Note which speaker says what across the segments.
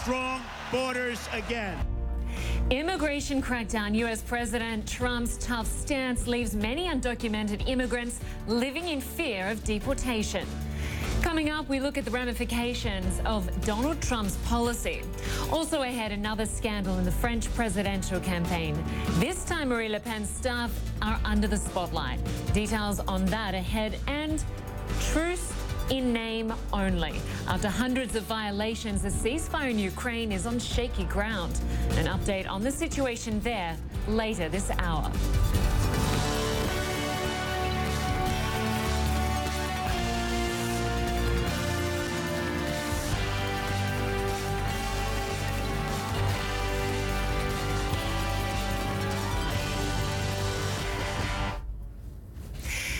Speaker 1: strong borders again.
Speaker 2: Immigration crackdown. U.S. President Trump's tough stance leaves many undocumented immigrants living in fear of deportation. Coming up, we look at the ramifications of Donald Trump's policy. Also ahead, another scandal in the French presidential campaign. This time, Marine Le Pen's staff are under the spotlight. Details on that ahead, and truce in name only. After hundreds of violations, the ceasefire in Ukraine is on shaky ground. An update on the situation there later this hour.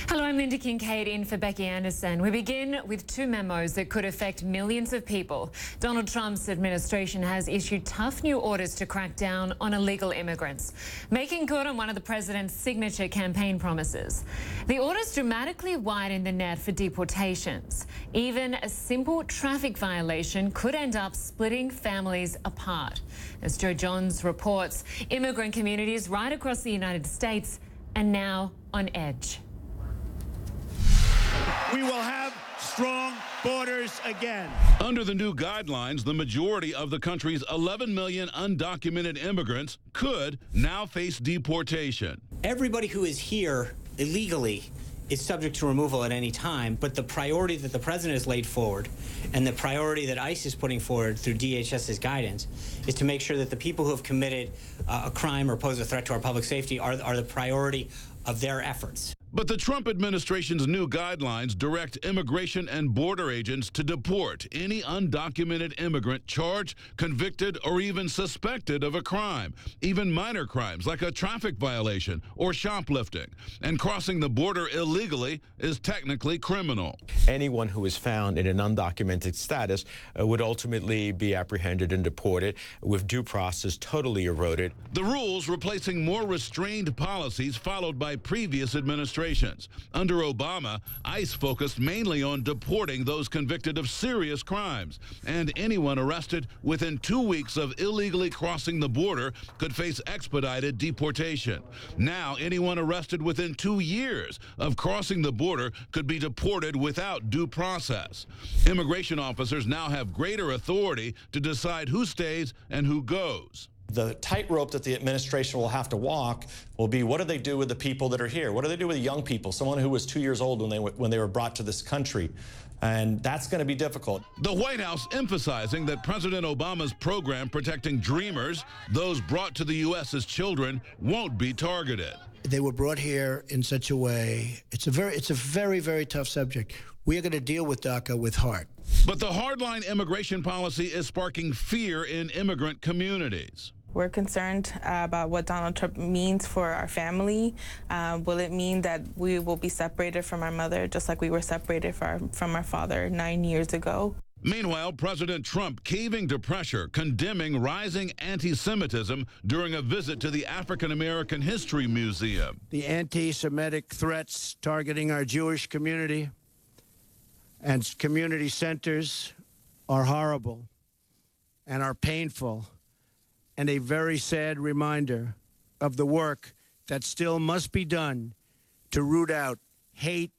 Speaker 2: Hello, I'm Lynda Kinkade in for Becky Anderson. We begin with two memos that could affect millions of people. Donald Trump's administration has issued tough new orders to crack down on illegal immigrants, making good on one of the president's signature campaign promises. The orders dramatically widen the net for deportations. Even a simple traffic violation could end up splitting families apart. As Joe Johns reports, immigrant communities right across the United States are now on edge.
Speaker 1: We will have strong borders again.
Speaker 3: Under the new guidelines, the majority of the country's 11 million undocumented immigrants could now face deportation.
Speaker 4: Everybody who is here illegally is subject to removal at any time, but the priority that the president has laid forward and the priority that ICE is putting forward through DHS's guidance is to make sure that the people who have committed a crime or pose a threat to our public safety are the priority of their efforts.
Speaker 3: But the Trump administration's new guidelines direct immigration and border agents to deport any undocumented immigrant charged, convicted, or even suspected of a crime, even minor crimes like a traffic violation or shoplifting. And crossing the border illegally is technically criminal.
Speaker 5: Anyone who is found in an undocumented status would ultimately be apprehended and deported, with due process totally eroded.
Speaker 3: The rules replacing more restrained policies followed by previous administrations. Under Obama, ICE focused mainly on deporting those convicted of serious crimes, and anyone arrested within 2 weeks of illegally crossing the border could face expedited deportation. Now, anyone arrested within 2 years of crossing the border could be deported without due process. Immigration officers now have greater authority to decide who stays and who goes.
Speaker 6: The tightrope that the administration will have to walk will be, what do they do with the people that are here? What do they do with young people, someone who was 2 years old when they were brought to this country? And that's going to be difficult.
Speaker 3: The White House emphasizing that President Obama's program protecting dreamers, those brought to the U.S. as children, won't be targeted.
Speaker 7: They were brought here in such a way. It's a very, very tough subject. We are going to deal with DACA with heart.
Speaker 3: But the hardline immigration policy is sparking fear in immigrant communities.
Speaker 8: We're concerned about what Donald Trump means for our family. Will it mean that we will be separated from our mother, just like we were separated from our father 9 years ago?
Speaker 3: Meanwhile, President Trump caving to pressure, condemning rising anti-Semitism during a visit to the African American History Museum.
Speaker 7: The anti-Semitic threats targeting our Jewish community and community centers are horrible and are painful, and a very sad reminder of the work that still must be done to root out hate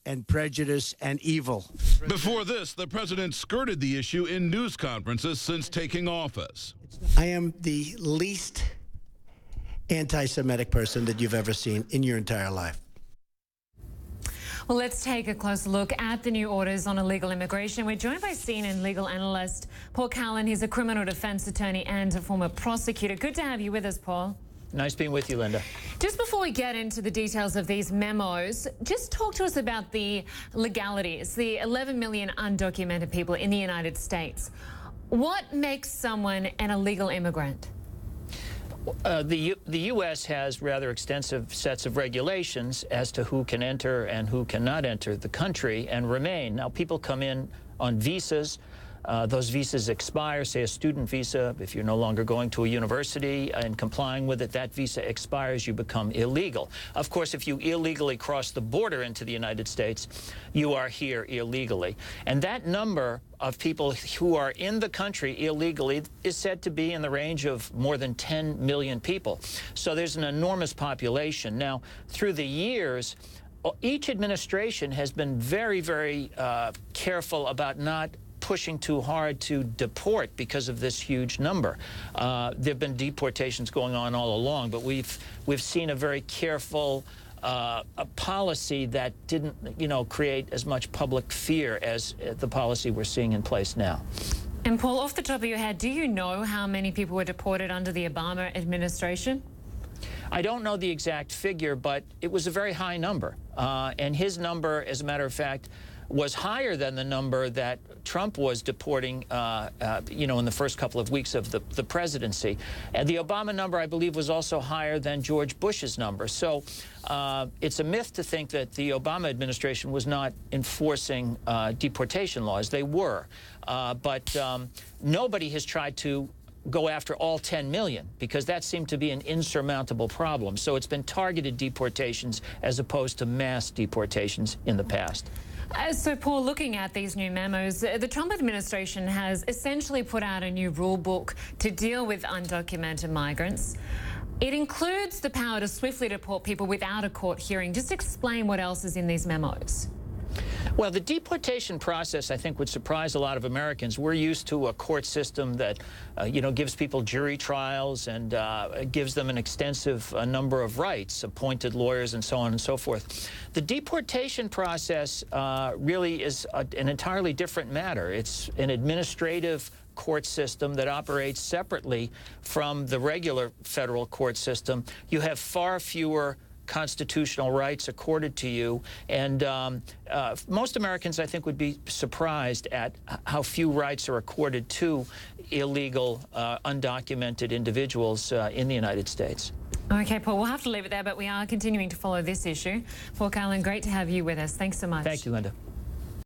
Speaker 7: and prejudice and evil.
Speaker 3: Before this, the president skirted the issue in news conferences since taking office.
Speaker 7: I am the least anti-Semitic person that you've ever seen in your entire life.
Speaker 2: Well, let's take a closer look at the new orders on illegal immigration. We're joined by CNN legal analyst Paul Callan. He's a criminal defense attorney and a former prosecutor. Good to have you with us, Paul.
Speaker 9: Nice being with you, Lynda.
Speaker 2: Just before we get into the details of these memos, just talk to us about the legalities, the 11 million undocumented people in the United States. What makes someone an illegal immigrant?
Speaker 9: The U.S. has rather extensive sets of regulations as to who can enter and who cannot enter the country and remain. Now, people come in on visas. those visas expire, say a student visa, if you're no longer going to a university and complying with it, that visa expires, you become illegal. Of course, if you illegally cross the border into the United States, you are here illegally. And that number of people who are in the country illegally is said to be in the range of more than 10 million people. So there's an enormous population. Now, through the years, each administration has been very, very careful about not pushing too hard to deport because of this huge number. There have been deportations going on all along, but we've seen a very careful a policy that didn't, create as much public fear as the policy we're seeing in place now.
Speaker 2: And Paul, off the top of your head, do you know how many people were deported under the Obama administration?
Speaker 9: I don't know the exact figure, but it was a very high number. And his number, as a matter of fact, was higher than the number that Trump was deporting, in the first couple of weeks of the presidency. And the Obama number, I believe, was also higher than George Bush's number. So it's a myth to think that the Obama administration was not enforcing deportation laws. They were. But nobody has tried to go after all 10 million, because that seemed to be an insurmountable problem. So it's been targeted deportations as opposed to mass deportations in the past.
Speaker 2: So, Paul, looking at these new memos, the Trump administration has essentially put out a new rule book to deal with undocumented migrants. It includes the power to swiftly deport people without a court hearing. Just explain what else is in these memos.
Speaker 9: Well, the deportation process, I think, would surprise a lot of Americans. We're used to a court system that, gives people jury trials and gives them an extensive number of rights, appointed lawyers and so on and so forth. The deportation process really is an entirely different matter. It's an administrative court system that operates separately from the regular federal court system. You have far fewer constitutional rights accorded to you, and most Americans, I think, would be surprised at how few rights are accorded to illegal, undocumented individuals in the United States.
Speaker 2: Okay, Paul, we'll have to leave it there, but we are continuing to follow this issue. Paul Callan, great to have you with us. Thanks so much.
Speaker 9: Thank you, Linda.